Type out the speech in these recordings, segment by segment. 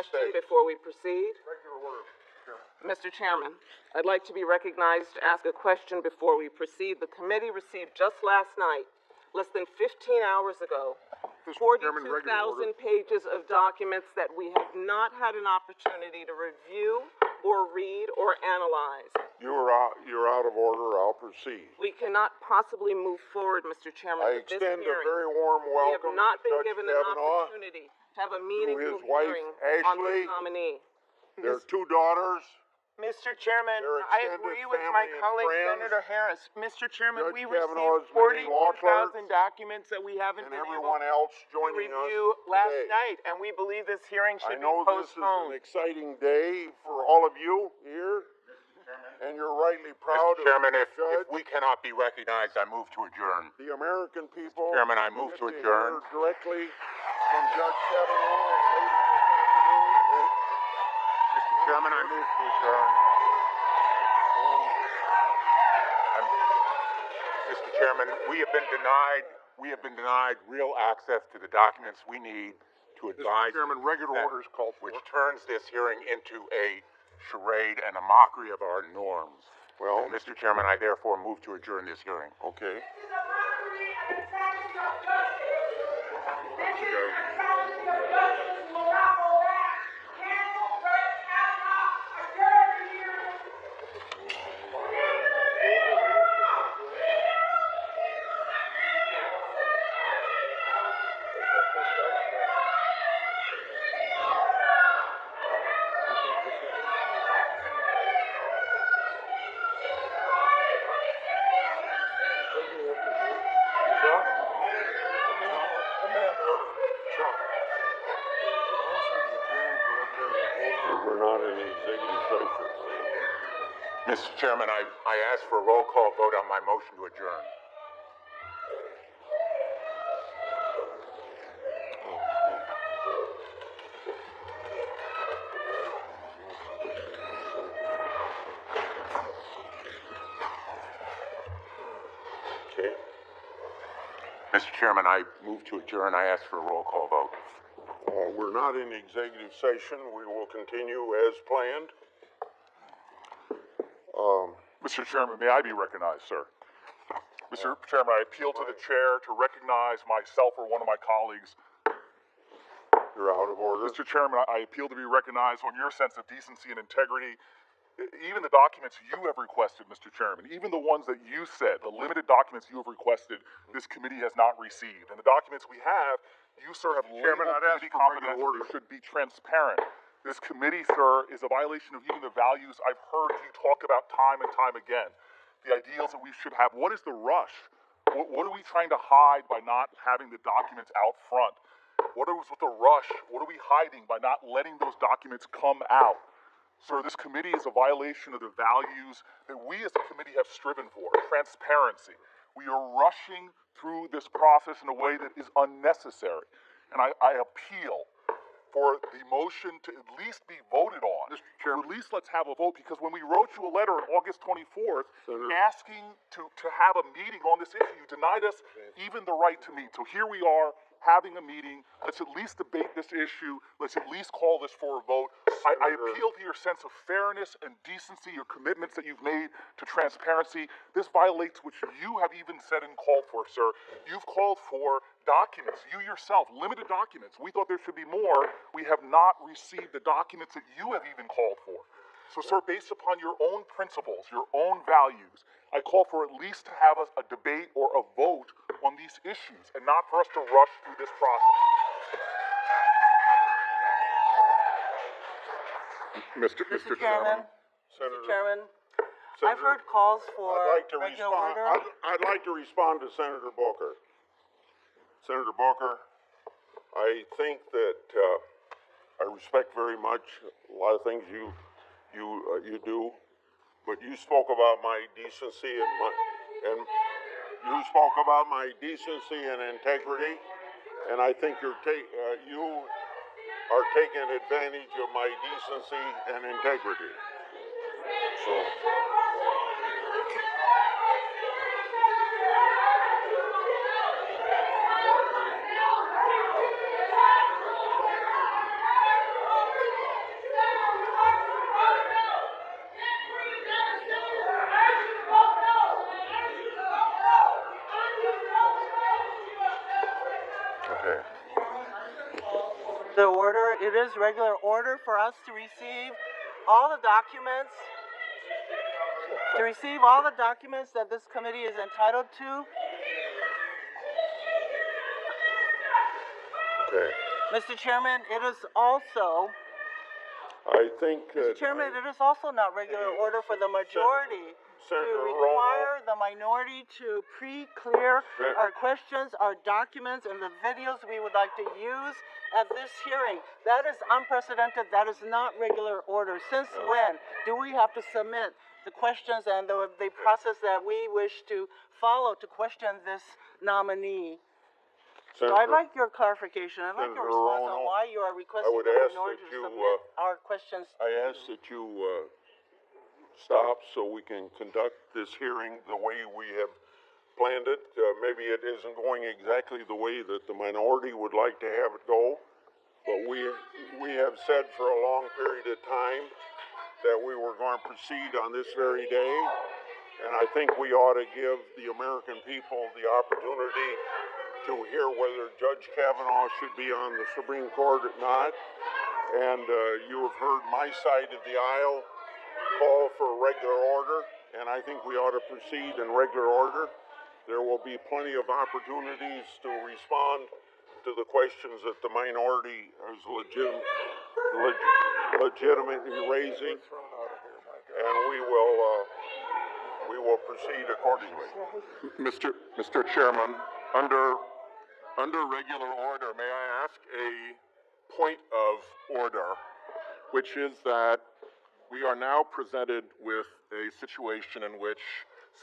question before we proceed? Regular order, Chairman. Mr. Chairman, I'd like to be recognized to ask a question before we proceed. The committee received just last night, less than 15 hours ago, 42,000 pages of documents that we have not had an opportunity to review or read or analyze. You're out of order. I'll proceed. We cannot possibly move forward, Mr. Chairman, I with this extend hearing. a very warm welcome We have not to been Judge given an Kavanaugh, opportunity to have a meaningful his wife, hearing on Ashley, this nominee. their two daughters. Mr. Chairman, Their I extended agree with my family and colleague, friends. Senator Harris. Mr. Chairman, Judge we Kavanaugh's received many law 42,000 documents that we haven't and been able everyone else to joining review us last today. night, and we believe this hearing I should be know this is an postponed. exciting day for all of you here, and you're rightly proud Mr. Chairman, of if Judge. we cannot be recognized, I move to adjourn. The American people. Chairman, I move to get adjourn. hear directly from Judge Kavanaugh later this afternoon. Mr. Chairman, I move to adjourn. Mr. Chairman, we have been denied real access to the documents we need to advise. Mr. Chairman, regular that- orders called for. which turns this hearing into a charade and a mockery of our norms. Well, Mr. Chairman, I therefore move to adjourn this hearing. okay. This is a mockery and a travesty of justice. This is a travesty of justice. We will not go back. Cancel Brett Kavanaugh. Adjourn the hearing. We're not in executive session. Mr. Chairman, I ask for a roll call vote on my motion to adjourn. Okay. Mr. Chairman, I move to adjourn. I ask for a roll call vote. We're not in executive session. We will continue as planned. Mr. Chairman, may I be recognized, sir? Mr. Chairman, I appeal to the chair to recognize myself or one of my colleagues. You're out of order. Mr. Chairman, I appeal to be recognized on your sense of decency and integrity. Even the documents you have requested, Mr. Chairman, even the ones that you said, the limited documents you have requested, this committee has not received. And the documents we have, you, sir, have Chairman, labeled I'd ask committee for regular confidential. order. They should be transparent. This committee, sir, is a violation of even the values I've heard you talk about time and time again. The ideals that we should have. What is the rush? What are we trying to hide by not having the documents out front? What is with the rush? What are we hiding by not letting those documents come out? Sir, this committee is a violation of the values that we as a committee have striven for, transparency. We are rushing through this process in a way that is unnecessary. And I appeal for the motion to at least be voted on. Mr. Chairman. At least let's have a vote, because when we wrote you a letter on August 24th Senator. asking to have a meeting on this issue, you denied us even the right to meet. So here we are having a meeting. Let's at least debate this issue. Let's at least call this for a vote. I appeal to your sense of fairness and decency, your commitments that you've made to transparency. This violates what you have even said and called for, sir. You've called for documents, you yourself, limited documents. We thought there should be more. We have not received the documents that you have even called for. So, sir, based upon your own principles, your own values, I call for at least to have a debate or a vote on these issues and not for us to rush through this process. Mr. Chairman, Senator. Mr. Chairman, Senator, I've heard calls for I'd like to regular respond. order. I'd like to respond to Senator Booker. Senator Booker, I think that I respect very much a lot of things you do, but you spoke about my decency and you spoke about my decency and integrity, and I think you are taking advantage of my decency and integrity. So. order. It is regular order for us to receive all the documents, that this committee is entitled to. Okay. Mr. Chairman, it is also, I think Mr. that Chairman, it is also not regular order for the majority to Senator require the minority to pre-clear our questions, our documents, and the videos we would like to use at this hearing. That is unprecedented. That is not regular order. Since when do we have to submit the questions and the process that we wish to follow to question this nominee? So I'd like your clarification. I'd like your Senator response on Rono, why you are requesting would the ask minority that to you, submit our questions. I ask that you stop so we can conduct this hearing the way we have planned it. Maybe it isn't going exactly the way that the minority would like to have it go, but we have said for a long period of time that we were going to proceed on this very day, and I think we ought to give the American people the opportunity to hear whether Judge Kavanaugh should be on the Supreme Court or not. And you have heard my side of the aisle call for regular order, and I think we ought to proceed in regular order. There will be plenty of opportunities to respond to the questions that the minority is legitimately raising, and we will proceed accordingly. Mr. Chairman, under regular order, may I ask a point of order, which is that we are now presented with a situation in which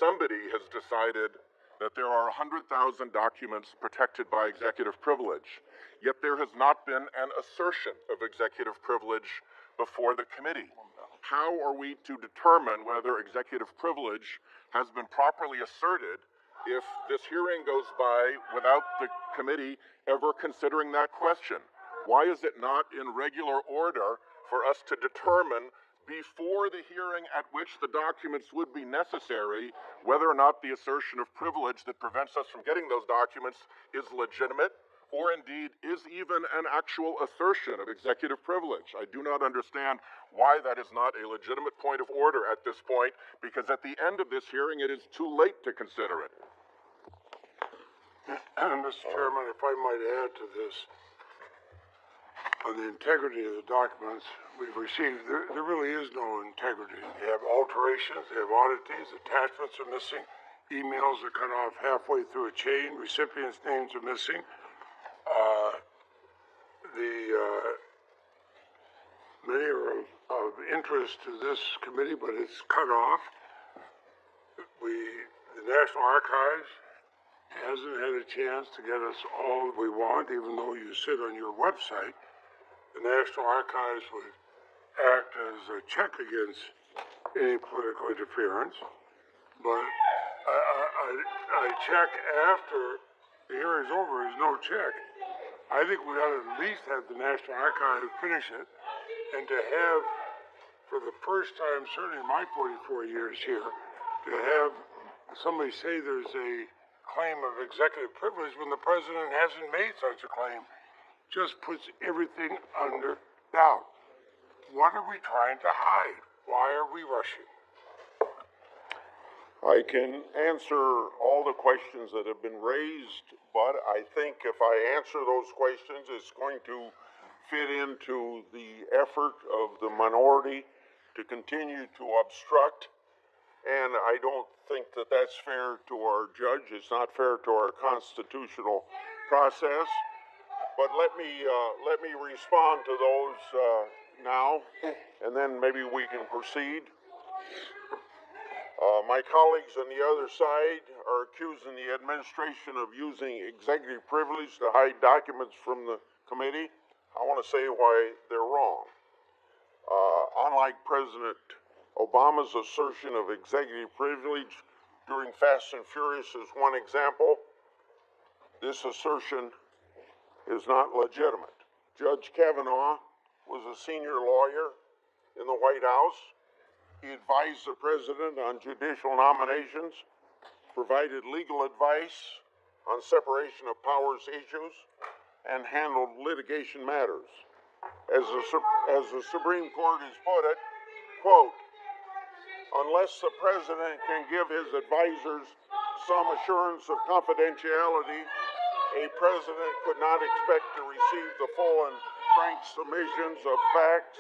somebody has decided that there are 100,000 documents protected by executive privilege, yet there has not been an assertion of executive privilege before the committee. How are we to determine whether executive privilege has been properly asserted if this hearing goes by without the committee ever considering that question? Why is it not in regular order for us to determine before the hearing at which the documents would be necessary whether or not the assertion of privilege that prevents us from getting those documents is legitimate, or indeed is even an actual assertion of executive privilege? I do not understand why that is not a legitimate point of order at this point, because at the end of this hearing it is too late to consider it. Mr. Chairman, if I might add to this, on the integrity of the documents we've received, there really is no integrity. They have alterations, they have oddities, attachments are missing, emails are cut off halfway through a chain, recipients' names are missing. Many are of interest to this committee, but it's cut off. The National Archives hasn't had a chance to get us all that we want, even though you sit on your website. The National Archives would act as a check against any political interference. But I check after the hearing's over is no check. I think we ought to at least have the National Archives finish it, and to have, for the first time, certainly in my 44 years here, to have somebody say there's a claim of executive privilege when the president hasn't made such a claim just puts everything under doubt. What are we trying to hide? Why are we rushing? I can answer all the questions that have been raised, but I think if I answer those questions, it's going to fit into the effort of the minority to continue to obstruct, and I don't think that that's fair to our judge. It's not fair to our constitutional process. But let me respond to those now, and then maybe we can proceed. My colleagues on the other side are accusing the administration of using executive privilege to hide documents from the committee. I want to say why they're wrong. Unlike President Obama's assertion of executive privilege during Fast and Furious is one example, this assertion is not legitimate. Judge Kavanaugh was a senior lawyer in the White House. He advised the president on judicial nominations, provided legal advice on separation of powers issues, and handled litigation matters. as the Supreme Court has put it, quote, unless the president can give his advisors some assurance of confidentiality, a president could not expect to receive the full and frank submissions of facts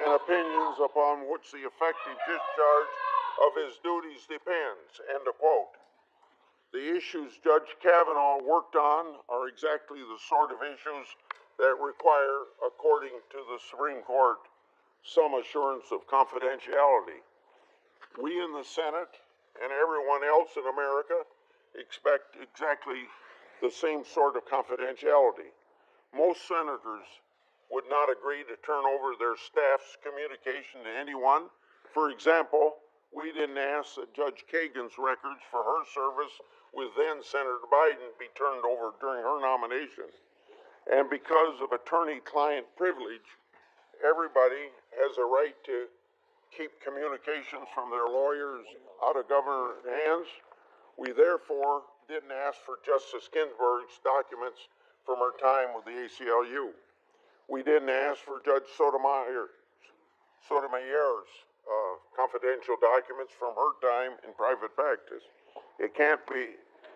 and opinions upon which the effective discharge of his duties depends, end of quote. The issues Judge Kavanaugh worked on are exactly the sort of issues that require, according to the Supreme Court, some assurance of confidentiality. We in the Senate and everyone else in America expect exactly the same sort of confidentiality. Most senators would not agree to turn over their staff's communication to anyone. For example, we didn't ask that Judge Kagan's records for her service with then Senator Biden be turned over during her nomination. And because of attorney-client privilege, everybody has a right to keep communications from their lawyers out of government hands. We therefore didn't ask for Justice Ginsburg's documents from her time with the ACLU. We didn't ask for Judge Sotomayor's confidential documents from her time in private practice. It can't be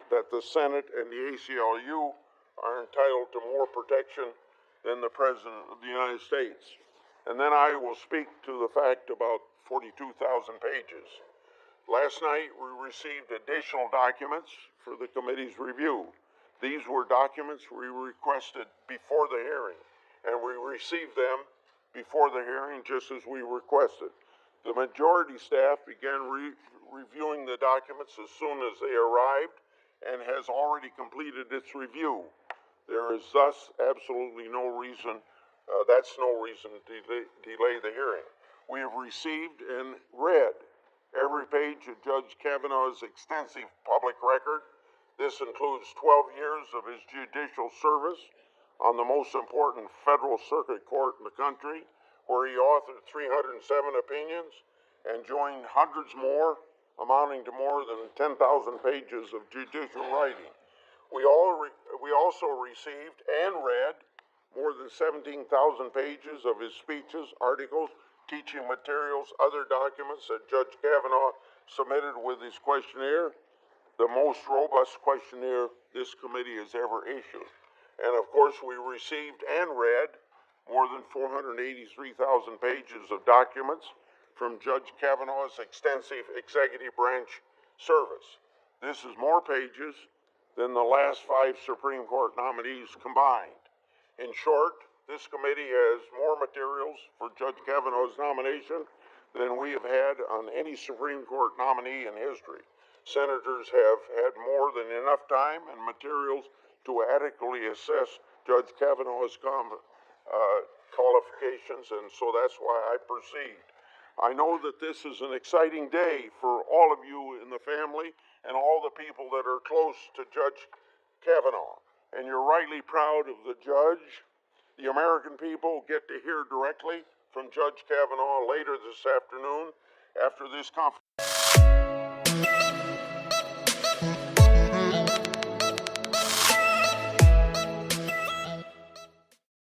that the Senate and the ACLU are entitled to more protection than the President of the United States. And then I will speak to the fact about 42,000 pages. Last night, we received additional documents for the committee's review. These were documents we requested before the hearing, and we received them before the hearing just as we requested. The majority staff began reviewing the documents as soon as they arrived and has already completed its review. There is thus absolutely no reason, that's no reason to delay the hearing. We have received and read every page of Judge Kavanaugh's extensive public record. This includes 12 years of his judicial service on the most important federal circuit court in the country, where he authored 307 opinions and joined hundreds more, amounting to more than 10,000 pages of judicial writing. We also received and read more than 17,000 pages of his speeches, articles, teaching materials, other documents that Judge Kavanaugh submitted with his questionnaire, the most robust questionnaire this committee has ever issued. And of course, we received and read more than 483,000 pages of documents from Judge Kavanaugh's extensive executive branch service. This is more pages than the last 5 Supreme Court nominees combined. In short, this committee has more materials for Judge Kavanaugh's nomination than we have had on any Supreme Court nominee in history. Senators have had more than enough time and materials to adequately assess Judge Kavanaugh's qualifications, and so that's why I proceed. I know that this is an exciting day for all of you in the family and all the people that are close to Judge Kavanaugh. And you're rightly proud of the judge. The American people get to hear directly from Judge Kavanaugh later this afternoon after this conference.